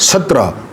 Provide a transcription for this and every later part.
17।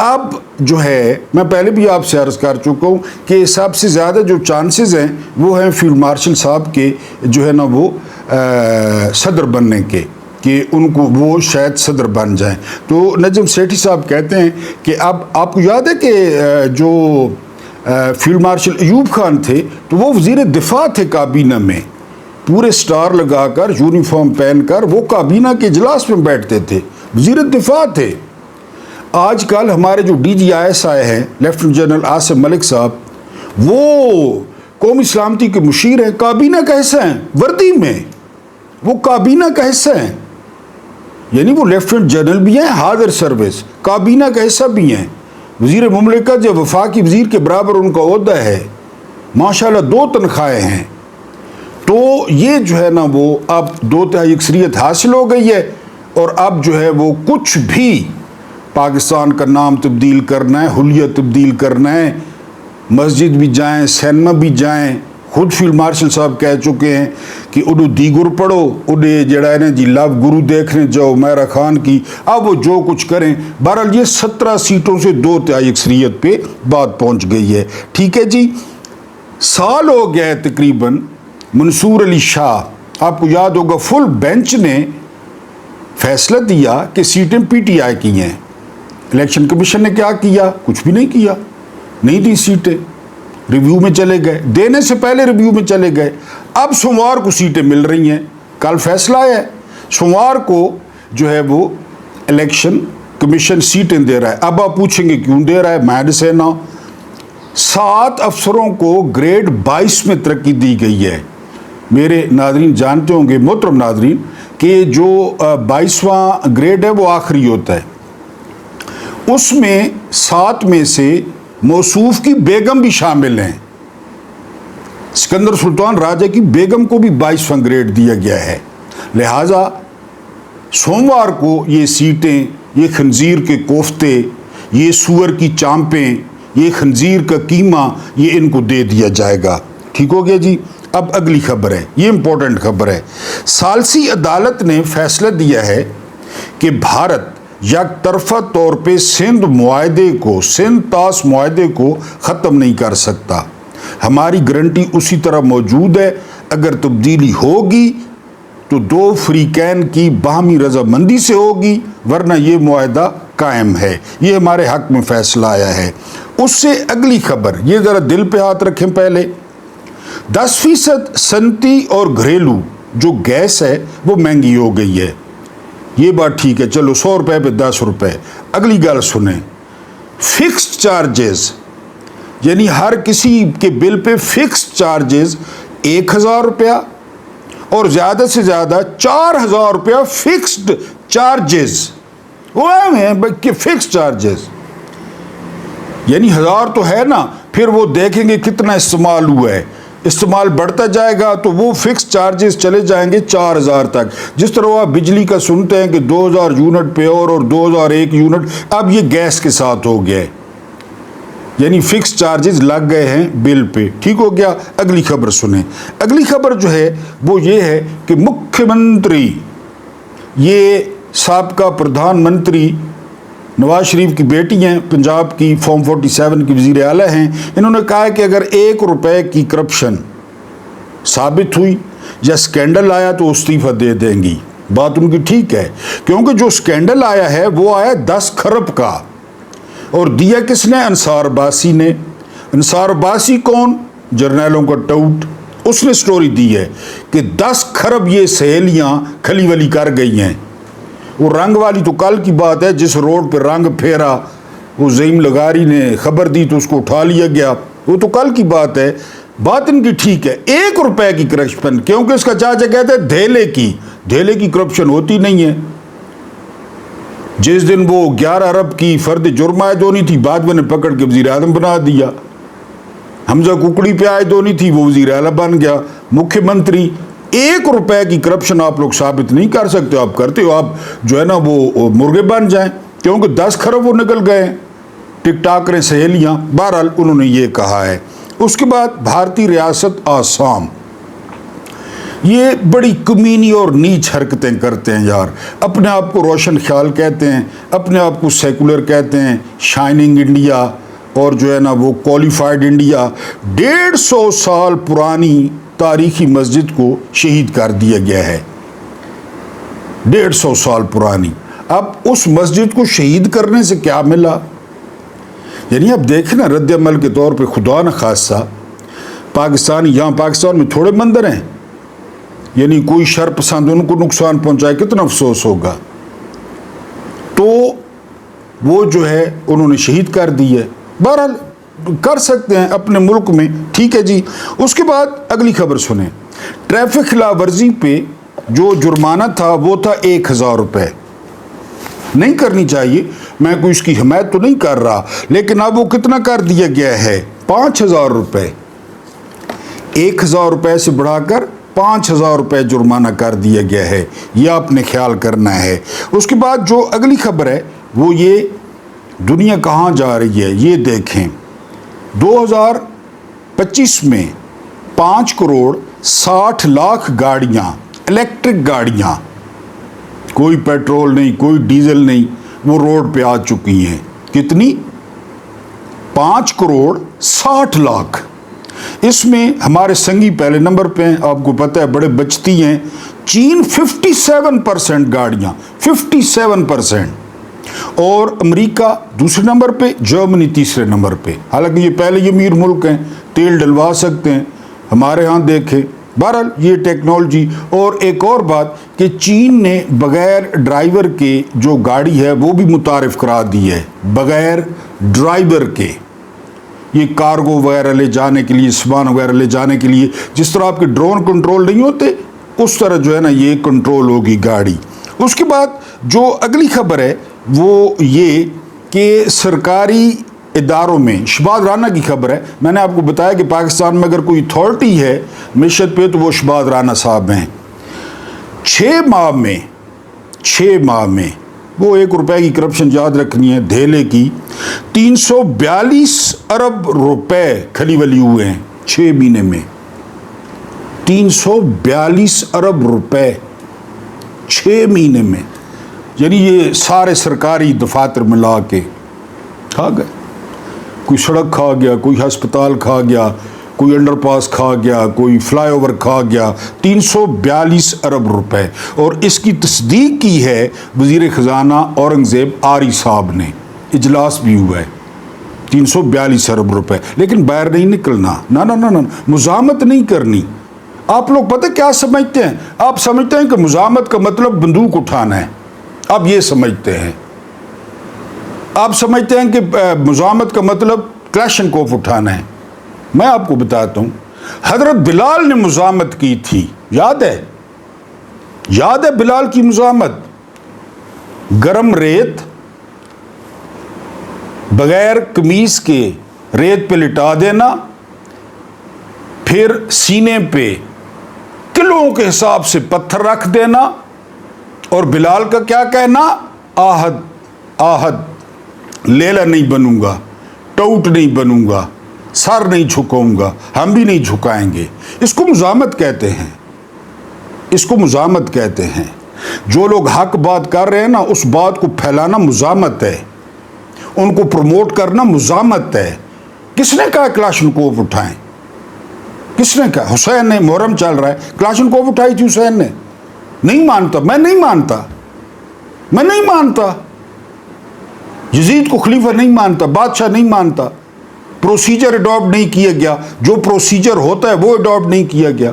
اب جو ہے میں پہلے بھی آپ سے عرض کر چکا ہوں کہ سب سے زیادہ جو چانسز ہیں وہ ہیں فیلڈ مارشل صاحب کے جو ہے نا وہ صدر بننے کے، کہ ان کو وہ شاید صدر بن جائیں۔ تو نجم سیٹھی صاحب کہتے ہیں کہ اب آپ کو یاد ہے کہ جو فیلڈ مارشل ایوب خان تھے تو وہ وزیر دفاع تھے کابینہ میں، پورے سٹار لگا کر یونیفارم پہن کر وہ کابینہ کے اجلاس میں بیٹھتے تھے، وزیر دفاع تھے۔ آج کل ہمارے جو ڈی جی آئی ایس آئے ہیں لیفٹیننٹ جنرل عاصم ملک صاحب، وہ قومی سلامتی کے مشیر ہیں، کابینہ کا حصہ ہیں، وردی میں وہ کابینہ کا حصہ ہیں، یعنی وہ لیفٹیننٹ جنرل بھی ہیں، حاضر سروس، کابینہ کا حصہ بھی ہیں، وزیر مملکت یا وفاقی وزیر کے برابر ان کا عہدہ ہے، ماشاءاللہ 2 تنخواہیں ہیں۔ تو یہ جو ہے نا وہ اب 2/3 اکثریت حاصل ہو گئی ہے، اور اب جو ہے وہ کچھ بھی پاکستان کا نام تبدیل کرنا ہے، حلیہ تبدیل کرنا ہے، مسجد بھی جائیں، سینما بھی جائیں، خود فیلڈ مارشل صاحب کہہ چکے ہیں کہ انہوں دیگر پڑھو، انہیں جڑا ہے نا جی لو گرو دیکھنے جاؤ میرا خان کی، اب وہ جو کچھ کریں۔ بہرحال یہ 17 سیٹوں سے 2/3 اکثریت پہ بات پہنچ گئی ہے، ٹھیک ہے جی۔ سال ہو گیا ہے تقریباً، منصور علی شاہ، آپ کو یاد ہوگا فل بینچ نے فیصلہ دیا کہ سیٹیں پی ٹی آئی کی ہیں، الیکشن کمیشن نے کیا کیا؟ کچھ بھی نہیں کیا، نہیں دی سیٹیں، ریویو میں چلے گئے، دینے سے پہلے ریویو میں چلے گئے۔ اب سوموار کو سیٹیں مل رہی ہیں، کل فیصلہ آیا ہے، سوموار کو جو ہے وہ الیکشن کمیشن سیٹیں دے رہا ہے۔ اب آپ پوچھیں گے کیوں دے رہا ہے؟ میں سے نا 7 افسروں کو گریڈ 22 میں ترقی دی گئی ہے۔ میرے ناظرین جانتے ہوں گے، محترم ناظرین، کہ جو 22واں گریڈ ہے وہ آخری ہوتا ہے، اس میں 7 میں سے موصوف کی بیگم بھی شامل ہیں، سکندر سلطان راجہ کی بیگم کو بھی 22واں گریڈ دیا گیا ہے۔ لہٰذا سوموار کو یہ سیٹیں، یہ خنزیر کے کوفتے، یہ سور کی چامپیں، یہ خنزیر کا قیمہ، یہ ان کو دے دیا جائے گا، ٹھیک ہو گیا جی۔ اب اگلی خبر ہے، یہ امپورٹنٹ خبر ہے۔ ثالثی عدالت نے فیصلہ دیا ہے کہ بھارت یک طرفہ طور پہ سندھ طاس معاہدے کو ختم نہیں کر سکتا، ہماری گارنٹی اسی طرح موجود ہے، اگر تبدیلی ہوگی تو 2 فریقین کی باہمی رضامندی سے ہوگی، ورنہ یہ معاہدہ قائم ہے، یہ ہمارے حق میں فیصلہ آیا ہے۔ اس سے اگلی خبر، یہ ذرا دل پہ ہاتھ رکھیں پہلے، 10% صنعتی اور گھریلو جو گیس ہے وہ مہنگی ہو گئی ہے، یہ بات ٹھیک ہے، چلو 100 روپے پہ 10 روپے۔ اگلی گل سنیں، فکسڈ چارجز، یعنی ہر کسی کے بل پہ فکسڈ چارجز 1000 روپیہ اور زیادہ سے زیادہ 4000 روپیہ فکسڈ چارجز، وہ ہیں فکسڈ چارجز، یعنی 1000 تو ہے نا، پھر وہ دیکھیں گے کتنا استعمال ہوا ہے، استعمال بڑھتا جائے گا تو وہ فکس چارجز چلے جائیں گے 4000 تک۔ جس طرح آپ بجلی کا سنتے ہیں کہ 2000 یونٹ پہ اور 2001 یونٹ، اب یہ گیس کے ساتھ ہو گیا ہے، یعنی فکس چارجز لگ گئے ہیں بل پہ، ٹھیک ہو گیا۔ اگلی خبر سنیں، اگلی خبر جو ہے وہ یہ ہے کہ مکھیہ منتری، یہ سابقہ پردھان منتری نواز شریف کی بیٹی ہیں، پنجاب کی فارم 47 کی وزیر اعلیٰ ہیں، انہوں نے کہا ہے کہ اگر 1 روپے کی کرپشن ثابت ہوئی یا سکینڈل آیا تو استعفیٰ دے دیں گی۔ بات ان کی ٹھیک ہے، کیونکہ جو سکینڈل آیا ہے وہ آیا 10 کھرب کا، اور دیا کس نے؟ انصار عباسی نے۔ انصار عباسی کون؟ جرنیلوں کا ٹاؤٹ، اس نے سٹوری دی ہے کہ 10 کھرب یہ سہیلیاں کھلی ولی کر گئی ہیں۔ وہ رنگ والی تو کل کی بات ہے، جس روڈ پہ رنگ پھیرا وہ زعیم لغاری نے خبر دی تو اس کو اٹھا لیا گیا، وہ تو کل کی بات ہے۔ بات ان کی ٹھیک ہے، 1 روپے کی کرپشن، کیونکہ اس کا چاچا کہتے ہیں دھیلے کی کرپشن ہوتی نہیں ہے۔ جس دن وہ 11 ارب کی فرد جرم عائد ہونی تھی، بعد میں نے پکڑ کے وزیر اعظم بنا دیا۔ حمزہ ککڑی پہ عائد ہونی تھی، وہ وزیر اعلیٰ بن گیا، مکھیہ منتری۔ 1 روپے کی کرپشن آپ لوگ ثابت نہیں کر سکتے، آپ کرتے ہو، آپ جو ہے نا وہ مرغے بن جائیں، کیونکہ 10 کھرب وہ نکل گئے ہیں، ٹک ٹاکریں سہیلیاں۔ بہرحال انہوں نے یہ کہا ہے۔ اس کے بعد بھارتی ریاست آسام، یہ بڑی کمینی اور نیچ حرکتیں کرتے ہیں یار. اپنے آپ کو روشن خیال کہتے ہیں, اپنے آپ کو سیکولر کہتے ہیں, شائننگ انڈیا اور جو ہے نا وہ کوالیفائڈ انڈیا. 150 سال پرانی تاریخی مسجد کو شہید کر دیا گیا ہے, 150 سال پرانی. اب اس مسجد کو شہید کرنے سے کیا ملا؟ یعنی اب دیکھیں نا, رد عمل کے طور پہ خدا نخواستہ یہاں پاکستان میں تھوڑے مندر ہیں, یعنی کوئی شر پسند ان کو نقصان پہنچائے, کتنا افسوس ہوگا. تو وہ جو ہے انہوں نے شہید کر دی ہے. بہرحال کر سکتے ہیں اپنے ملک میں, ٹھیک ہے جی. اس کے بعد اگلی خبر سنیں. ٹریفک خلاف ورزی پہ جو جرمانہ تھا وہ تھا 1000 روپے. نہیں کرنی چاہیے, میں کوئی اس کی حمایت تو نہیں کر رہا, لیکن اب وہ کتنا کر دیا گیا ہے؟ 5000 روپے. 1000 روپے سے بڑھا کر 5000 روپے جرمانہ کر دیا گیا ہے. یہ آپ نے خیال کرنا ہے. اس کے بعد جو اگلی خبر ہے وہ یہ, دنیا کہاں جا رہی ہے یہ دیکھیں. 2025 میں 5 کروڑ 60 لاکھ گاڑیاں, الیکٹرک گاڑیاں, کوئی پیٹرول نہیں, کوئی ڈیزل نہیں, وہ روڈ پہ آ چکی ہیں. کتنی؟ 5 کروڑ 60 لاکھ. اس میں ہمارے سنگی پہلے نمبر پہ ہیں, آپ کو پتہ ہے بڑے بچتی ہیں. چین 57% گاڑیاں, 57%. اور امریکہ دوسرے نمبر پہ, جرمنی تیسرے نمبر پہ. حالانکہ یہ پہلے یہ امیر ملک ہیں, تیل ڈلوا سکتے ہیں. ہمارے ہاں دیکھیں. بہرحال یہ ٹیکنالوجی. اور ایک اور بات کہ چین نے بغیر ڈرائیور کے جو گاڑی ہے وہ بھی متعارف کرا دی ہے, بغیر ڈرائیور کے. یہ کارگو وغیرہ لے جانے کے لیے, سامان وغیرہ لے جانے کے لیے, جس طرح آپ کے ڈرون کنٹرول نہیں ہوتے اس طرح جو ہے نا یہ کنٹرول ہوگی گاڑی. اس کے بعد جو اگلی خبر ہے وہ یہ کہ سرکاری اداروں میں, شہباز رانا کی خبر ہے. میں نے آپ کو بتایا کہ پاکستان میں اگر کوئی اتھارٹی ہے معیشت پہ تو وہ شہباز رانا صاحب ہیں. 6 ماہ میں وہ 1 روپے کی کرپشن یاد رکھنی ہے دھیلے کی, 342 ارب روپے کھلی ولی ہوئے ہیں 6 مہینے میں. 342 ارب روپے 6 مہینے میں. یعنی یہ سارے سرکاری دفاتر ملا کے کھا گئے. کوئی سڑک کھا گیا, کوئی ہسپتال کھا گیا, کوئی انڈر پاس کھا گیا, کوئی فلائی اوور کھا گیا. 342 ارب روپے. اور اس کی تصدیق کی ہے وزیر خزانہ اورنگزیب آری صاحب نے, اجلاس بھی ہوا ہے. 342 ارب روپے. لیکن باہر نہیں نکلنا, نہ مزاحمت نہیں کرنی. آپ لوگ پتہ کیا سمجھتے ہیں؟ آپ سمجھتے ہیں کہ مزاحمت کا مطلب بندوق اٹھانا ہے. آپ یہ سمجھتے ہیں. آپ سمجھتے ہیں کہ مزاحمت کا مطلب کلاشنکوف اٹھانا ہے. میں آپ کو بتاتا ہوں, حضرت بلال نے مزاحمت کی تھی, یاد ہے بلال کی مزاحمت. گرم ریت بغیر قمیص کے ریت پہ لٹا دینا, پھر سینے پہ کلوں کے حساب سے پتھر رکھ دینا, اور بلال کا کیا کہنا؟ آہد لیلا نہیں بنوں گا, ٹوٹ نہیں بنوں گا, سر نہیں جھکاؤں گا, ہم بھی نہیں جھکائیں گے. اس کو مزاحمت کہتے ہیں, اس کو مزاحمت کہتے ہیں. جو لوگ حق بات کر رہے ہیں نا اس بات کو پھیلانا مزاحمت ہے, ان کو پروموٹ کرنا مزاحمت ہے. کس نے کہا کلاشنکوف اٹھائیں؟ کس نے کہا؟ حسین نے. محرم چل رہا ہے, کلاشنکوف اٹھائی تھی حسین نے. نہیں مانتا, میں نہیں مانتا. یزید کو خلیفہ نہیں مانتا, بادشاہ نہیں مانتا. پروسیجر اڈاپٹ نہیں کیا گیا, جو پروسیجر ہوتا ہے وہ اڈاپٹ نہیں کیا گیا.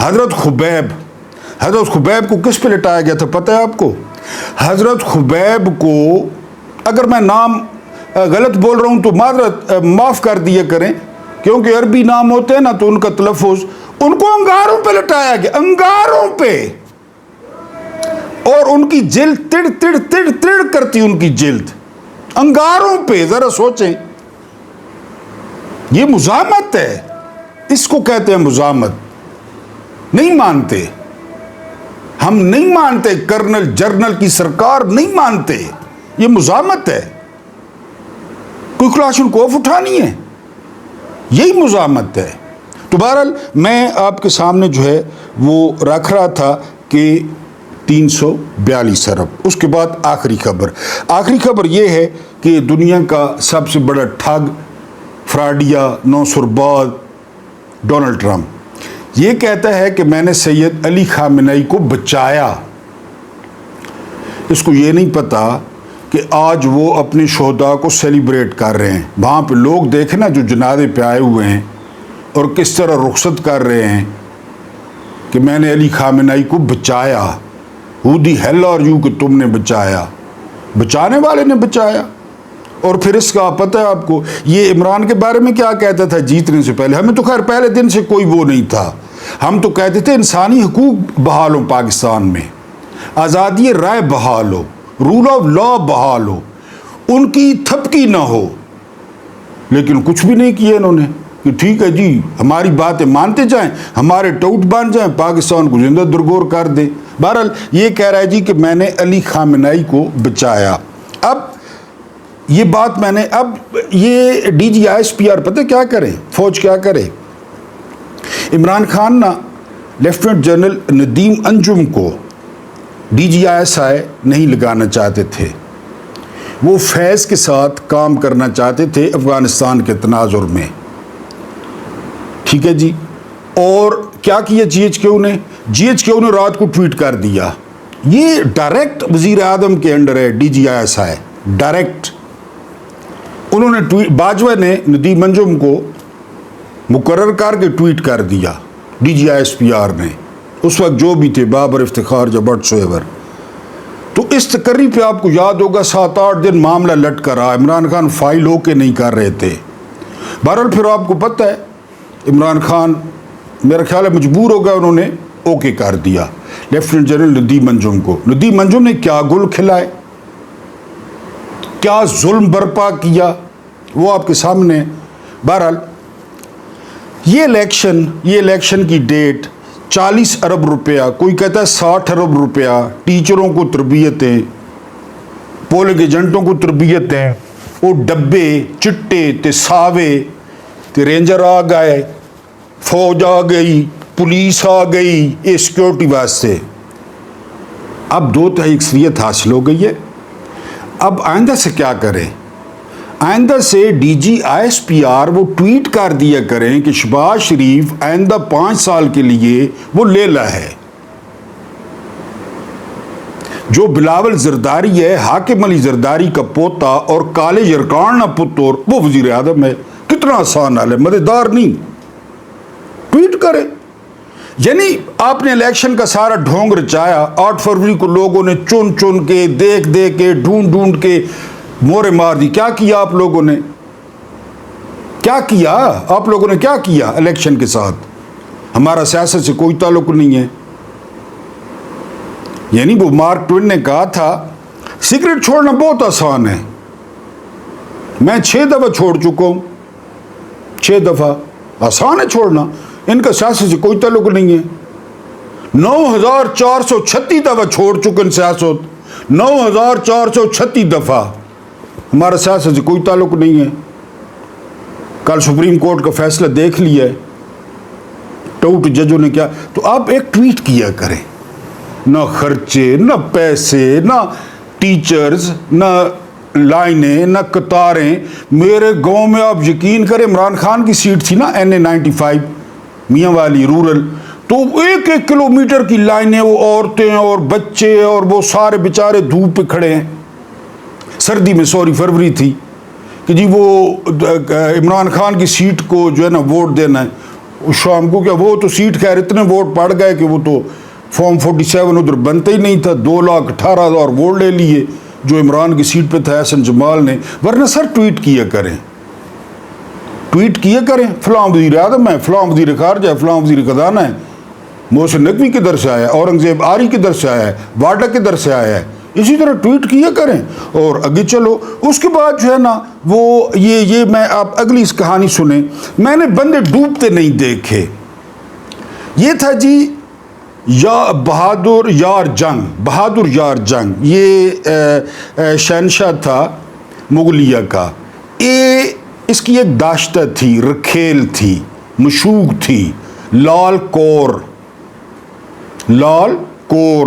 حضرت خبیب کو کس پہ لٹایا گیا تھا پتہ ہے آپ کو؟ حضرت خبیب کو, اگر میں نام غلط بول رہا ہوں تو معاف کر دیا کریں, کیونکہ عربی نام ہوتے ہیں نا تو ان کا تلفظ, ان کو انگاروں پہ لٹایا گیا, انگاروں پہ. اور ان کی جلد تڑ تڑ تڑ تڑ کرتی, ان کی جلد انگاروں پہ. ذرا سوچیں, یہ مزاحمت ہے, اس کو کہتے ہیں مزاحمت. نہیں مانتے, ہم نہیں مانتے, کرنل جرنل کی سرکار نہیں مانتے, یہ مزاحمت ہے. کوئی کلاشنکوف اٹھانی ہے, یہی مزاحمت ہے. تو بہرحال میں آپ کے سامنے جو ہے وہ رکھ رہا تھا کہ 342 ارب۔ اس کے بعد آخری خبر یہ ہے کہ دنیا کا سب سے بڑا ٹھگ، فراڈیا، نوسرباز ڈونلڈ ٹرمپ یہ کہتا ہے کہ میں نے سید علی خامنئی کو بچایا۔ اس کو یہ نہیں پتا کہ آج وہ اپنے شہداء کو سیلیبریٹ کر رہے ہیں۔ وہاں پہ لوگ دیکھیں نا جو جنازے پہ آئے ہوئے ہیں اور کس طرح رخصت کر رہے ہیں کہ میں نے علی خامنئی کو بچایا۔ Who the hell are you کہ تم نے بچایا؟ بچانے والے نے بچایا۔ اور پھر اس کا پتہ ہے آپ کو یہ عمران کے بارے میں کیا کہتا تھا جیتنے سے پہلے؟ ہمیں تو خیر پہلے دن سے کوئی وہ نہیں تھا، ہم تو کہتے تھے انسانی حقوق بحال ہو پاکستان میں، آزادی رائے بحال ہو، رول آف لا بحال ہو، ان کی تھپکی نہ ہو، لیکن کچھ بھی نہیں کیا انہوں نے کہ ٹھیک ہے جی ہماری باتیں مانتے جائیں، ہمارے ٹوٹ بن جائیں، پاکستان کو زندہ درگور کر دیں۔ بہرحال یہ کہہ رہا ہے جی کہ میں نے علی خامنئی کو بچایا۔ اب یہ بات میں نے یہ D G I S P R پتہ کیا کرے، فوج کیا کرے؟ عمران خان نا لیفٹیننٹ جنرل ندیم انجم کو ڈی جی آئی ایس آئی نہیں لگانا چاہتے تھے، وہ فیض کے ساتھ کام کرنا چاہتے تھے افغانستان کے تناظر میں، ٹھیک ہے جی۔ اور کیا کیا جی ایچ کیو نے رات کو ٹویٹ کر دیا، یہ ڈائریکٹ وزیر اعظم کے انڈر ہے D G I S I, direct انہوں نے باجوہ نے ندیم انجم کو مقرر کر کے ٹویٹ کر دیا D G I S P R نے، اس وقت جو بھی تھے بابر، افتخار یا بٹ سویور۔ تو اس تقرری پہ آپ کو یاد ہوگا 7-8 دن معاملہ لٹکا رہا، عمران خان فائل ہو کے نہیں کر رہے تھے۔ بہرحال پھر آپ کو پتہ ہے عمران خان میرا خیال ہے مجبور ہو گیا، انہوں نے اوکے کر دیا لیفٹیننٹ جنرل ندیم انجم کو۔ ندیم انجم نے کیا گل کھلائے، کیا ظلم برپا کیا، وہ آپ کے سامنے۔ بہرحال یہ الیکشن کی ڈیٹ 40 ارب روپیہ، کوئی کہتا ہے 60 ارب روپیہ، ٹیچروں کو تربیتیں، پولنگ ایجنٹوں کو تربیتیں، وہ ڈبے چٹے تے ساوے تے رینجر آ گئے، فوج آ گئی، پولیس آ گئی، یہ سیکورٹی واسطے۔ اب 2/3 اکثریت حاصل ہو گئی ہے۔ اب آئندہ سے کیا کریں؟ آئندہ سے D G I S P R وہ ٹویٹ کر دیا کریں کہ شہباز شریف آئندہ 5 سال کے لیے وہ لیلا ہے، جو بلاول زرداری ہے، حاکم علی زرداری کا پوتا اور کالے یرکان پتر، وہ وزیر اعظم ہے۔ کتنا آسان حال ہے، مزیدار نہیں، ٹویٹ کرے۔ یعنی آپ نے الیکشن کا سارا ڈھونگ رچایا، 8 فروری کو لوگوں نے چن چن کے، دیکھ کے، ڈھونڈ کے مورے مار دی۔ کیا کیا آپ لوگوں نے؟ کیا کیا الیکشن کے ساتھ؟ ہمارا سیاست سے کوئی تعلق نہیں ہے۔ یعنی وہ مارک ٹوین نے کہا تھا سگریٹ چھوڑنا بہت آسان ہے، میں 6 دفعہ چھوڑ چکا ہوں، 6 دفعہ، آسان ہے چھوڑنا، ان کا سیاست سے کوئی تعلق نہیں ہے۔ 9436 دفعہ چھوڑ چکے سیاست، 9436 دفعہ، ہمارا سیاست سے کوئی تعلق نہیں ہے۔ کل سپریم کورٹ کا فیصلہ دیکھ لیا ہے، ٹوٹ ججوں نے کیا، تو آپ ایک ٹویٹ کیا کریں، نہ خرچے، نہ پیسے، نہ ٹیچرز، نہ لائنیں، نہ قطاریں۔ میرے گاؤں میں آپ یقین کریں، عمران خان کی سیٹ تھی نا NA-95 میاں والی رورل، تو 1 کلومیٹر کی لائنیں، وہ عورتیں اور بچے اور وہ سارے بیچارے دھوپ پہ کھڑے ہیں، سردی میں، فروری تھی، کہ جی وہ عمران خان کی سیٹ کو جو ہے نا ووٹ دینا ہے شام کو۔ کیا وہ تو سیٹ خیر اتنے ووٹ پڑ گئے کہ وہ تو فارم 47 ادھر بنتا ہی نہیں تھا، 2,18,000 ووٹ لے لیے جو عمران کی سیٹ پہ تھا احسن جمال نے۔ ورنہ سر ٹویٹ کیا کریں، فلاں وزیر اعظم ہے، فلاں وزیر خارجہ ہے، فلاں وزیر خزانہ ہے، محسن نقوی کدھر سے آیا ہے، اورنگزیب آری کدھر سے آیا ہے، واڈا کدھر سے آیا ہے، اسی طرح ٹویٹ کیا کریں اور آگے چلو۔ اس کے بعد جو ہے نا وہ یہ میں آپ اگلی اس کہانی سنیں۔ میں نے بندے ڈوبتے نہیں دیکھے، یہ تھا جی بہادر یار جنگ، یہ شہنشاہ تھا مغلیہ کا۔ اس کی ایک داشتہ تھی، رکھیل تھی، مشوق تھی، لال کور، لال کور۔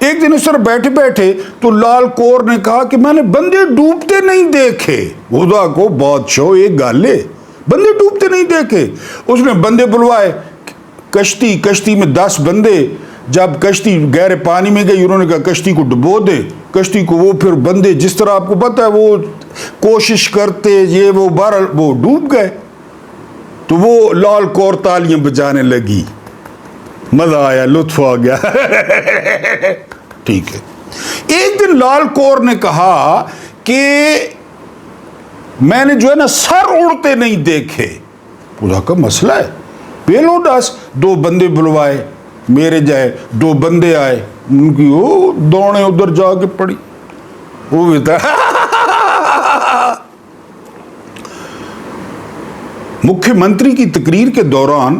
ایک دن اس طرح بیٹھے بیٹھے تو لال کور نے کہا کہ میں نے بندے ڈوبتے نہیں دیکھے۔ خدا کو بادشاہ ایک گالے، بندے ڈوبتے نہیں دیکھے۔ اس نے بندے بلوائے، کشتی میں 10 بندے، جب کشتی گہرے پانی میں گئی انہوں نے کہا کشتی کو ڈبو دے، کشتی کو، وہ پھر بندے جس طرح آپ کو پتہ ہے وہ کوشش کرتے یہ وہ بہرحال وہ ڈوب گئے۔ تو وہ لال کور تالیاں بجانے لگی، مزہ آیا، لطف آ گیا۔ ٹھیک ہے۔ ایک دن لال کور نے کہا کہ میں نے جو ہے نا سر اڑتے نہیں دیکھے۔ خدا کا مسئلہ ہے، پیلو 10 2 بندے بلوائے، میرے جائے 2 بندے آئے، ان کی وہ دوڑیں ادھر جا کے پڑی، وہ بھی تھا۔ مکھیہ منتری کی تقریر کے دوران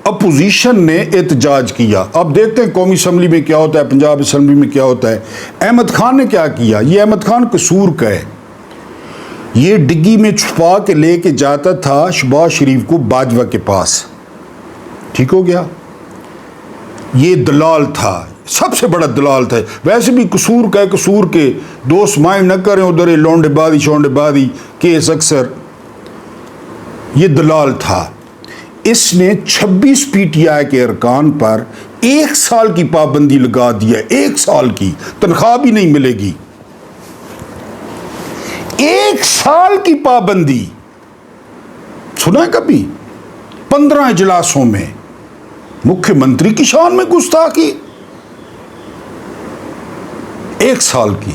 اپوزیشن نے احتجاج کیا۔ اب دیکھتے ہیں قومی اسمبلی میں کیا ہوتا ہے، پنجاب اسمبلی میں کیا ہوتا ہے۔ احمد خان نے کیا کیا؟ یہ احمد خان قصور کا ہے، یہ ڈگی میں چھپا کے لے کے جاتا تھا شہباز شریف کو باجوہ کے پاس، ٹھیک ہو گیا۔ یہ دلال تھا، سب سے بڑا دلال تھا۔ ویسے بھی قصور کا ہے، قصور کے دوست مائنڈ نہ کریں ادھر لونڈے بازی شونڈے بازی کیس اکثر۔ یہ دلال تھا، اس نے 26 پی ٹی آئی کے ارکان پر 1 سال کی پابندی لگا دیا، 1 سال کی، تنخواہ بھی نہیں ملے گی، 1 سال کی پابندی۔ سنا ہے کبھی؟ 15 اجلاسوں میں مکھیہ منتری کی شان میں گستاخی، 1 سال کی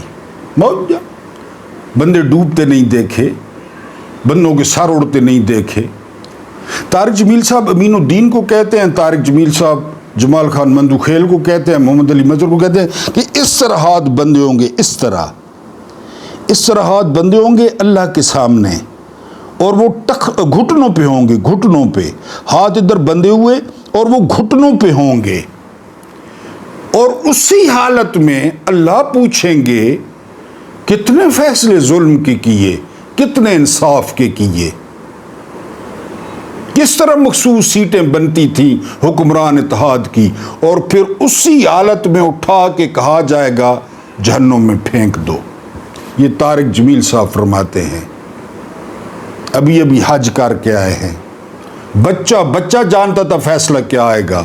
موت۔ بندے ڈوبتے نہیں دیکھے، بندوں کے سر اڑتے نہیں دیکھے۔ طارق جمیل صاحب امین الدین کو کہتے ہیں، طارق جمیل صاحب جمال خان مندوخیل کو کہتے ہیں، محمد علی مظہر کو کہتے ہیں کہ اس طرح ہاتھ بندے ہوں گے، اس طرح ہاتھ بندے ہوں گے اللہ کے سامنے، اور وہ گھٹنوں پہ ہوں گے، گھٹنوں پہ ہاتھ ادھر بندے ہوئے اور وہ گھٹنوں پہ ہوں گے، اور اسی حالت میں اللہ پوچھیں گے کتنے فیصلے ظلم کے کیے، کتنے انصاف کے کیے، کس طرح مخصوص سیٹیں بنتی تھیں حکمران اتحاد کی، اور پھر اسی حالت میں اٹھا کے کہا جائے گا جہنم میں پھینک دو۔ یہ طارق جمیل صاحب فرماتے ہیں، ابھی حج کر کے آئے ہیں، بچہ جانتا تھا فیصلہ کیا آئے گا،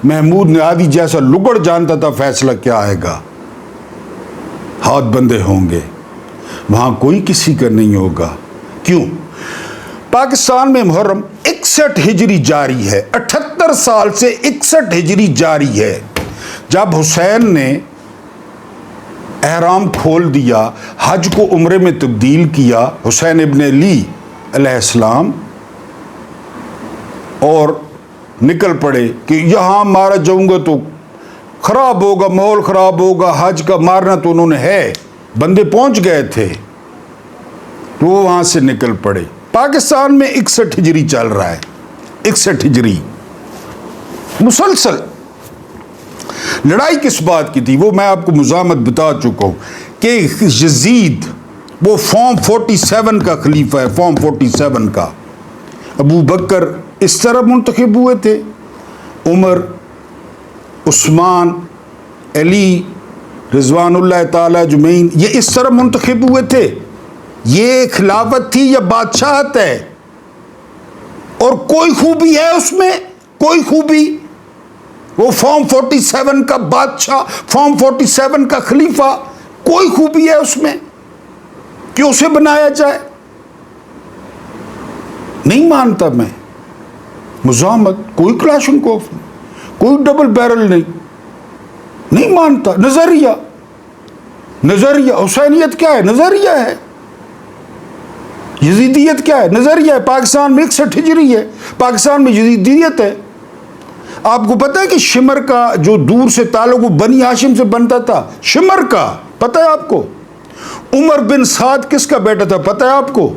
محمود نیازی جیسا لگڑ جانتا تھا فیصلہ کیا آئے گا۔ ہاتھ بندے ہوں گے، وہاں کوئی کسی کا نہیں ہوگا۔ کیوں؟ پاکستان میں محرم 61 ہجری جاری ہے، 78 سال سے 61 ہجری جاری ہے۔ جب حسین نے احرام کھول دیا، حج کو عمرے میں تبدیل کیا، حسین ابن علی علیہ السلام، اور نکل پڑے کہ یہاں مارا جاؤں گا تو خراب ہوگا، ماحول خراب ہوگا، حج کا مارنا تو انہوں نے ہے، بندے پہنچ گئے تھے، تو وہ وہاں سے نکل پڑے۔ پاکستان میں 61 ہجری چل رہا ہے، 61 ہجری مسلسل۔ لڑائی کس بات کی تھی وہ میں آپ کو مزاحمت بتا چکا ہوں کہ یزید وہ فارم 47 کا خلیفہ ہے، فارم 47 کا۔ ابو بکر اس طرح منتخب ہوئے تھے، عمر، عثمان، علی رضوان اللہ تعالی اجمعین، یہ اس طرح منتخب ہوئے تھے۔ یہ خلافت تھی یا بادشاہت ہے؟ اور کوئی خوبی ہے اس میں؟ کوئی خوبی؟ وہ فارم 47 کا بادشاہ، فارم 47 کا خلیفہ، کوئی خوبی ہے اس میں کہ اسے بنایا جائے؟ نہیں مانتا میں، مزاحمت، کوئی کلاشنکوف نہیں، کوئی ڈبل بیرل نہیں مانتا۔ نظریہ حسینیت کیا ہے؟ نظریہ ہے۔ یزیدیت کیا ہے؟ نظریہ ہے۔ پاکستان میں 61 ہجری ہے، پاکستان میں یزیدیت ہے۔ آپ کو پتہ ہے کہ شمر کا جو دور سے تعلق وہ بنی ہاشم سے بنتا تھا، شمر کا، پتہ ہے آپ کو؟ عمر بن سعد کس کا بیٹا تھا پتہ ہے آپ کو؟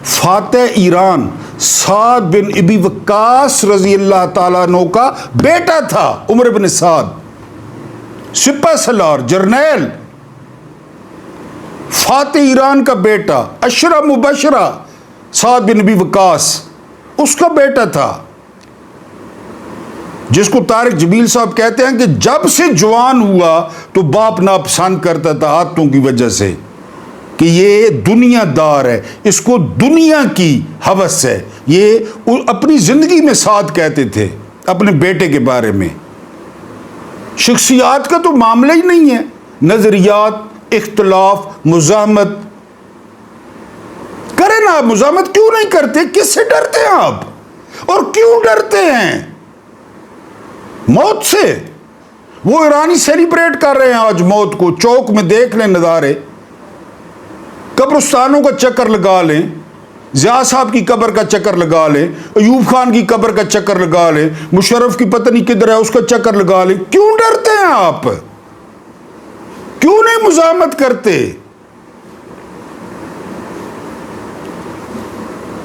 فاتح ایران سعد بن ابی وقاص رضی اللہ تعالیٰ عنہ کا بیٹا تھا عمر بن سعد، سپہ سالار جرنیل، فاتح ایران کا بیٹا، اشرا مبشرہ سعد بن ابی وقاص، اس کا بیٹا تھا، جس کو طارق جمیل صاحب کہتے ہیں کہ جب سے جوان ہوا تو باپ ناپسند کرتا تھا عادتوں کی وجہ سے کہ یہ دنیا دار ہے، اس کو دنیا کی ہوس ہے. یہ اپنی زندگی میں ساتھ کہتے تھے اپنے بیٹے کے بارے میں. شخصیات کا تو معاملہ ہی نہیں ہے، نظریات، اختلاف، مزاحمت. کریں نا آپ مزاحمت، کیوں نہیں کرتے؟ کس سے ڈرتے ہیں آپ؟ اور کیوں ڈرتے ہیں؟ موت سے. وہ ایرانی سیلیبریٹ کر رہے ہیں آج موت کو، چوک میں دیکھ لیں نظارے، قبرستانوں کا چکر لگا لیں، ضیاء صاحب کی قبر کا چکر لگا لیں، ایوب خان کی قبر کا چکر لگا لیں، مشرف کی پتہ نہیں کدھر ہے اس کا چکر لگا لیں. کیوں ڈرتے ہیں آپ؟ کیوں نہیں مزاحمت کرتے؟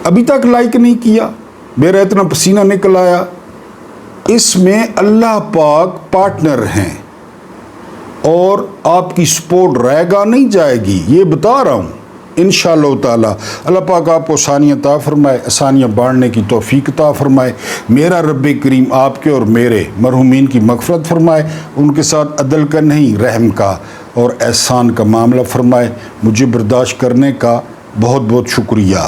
ابھی تک لائک نہیں کیا، میرا اتنا پسینہ نکل آیا. اس میں اللہ پاک پارٹنر ہیں اور آپ کی سپورٹ رہے گا نہیں جائے گی، یہ بتا رہا ہوں. انشاءاللہ تعالی اللہ پاک آپ کو آسانیاں عطا فرمائے، آسانیاں بانٹنے کی توفیق عطا فرمائے. میرا رب کریم آپ کے اور میرے مرحومین کی مغفرت فرمائے، ان کے ساتھ عدل کا نہیں رحم کا اور احسان کا معاملہ فرمائے. مجھے برداشت کرنے کا بہت بہت شکریہ.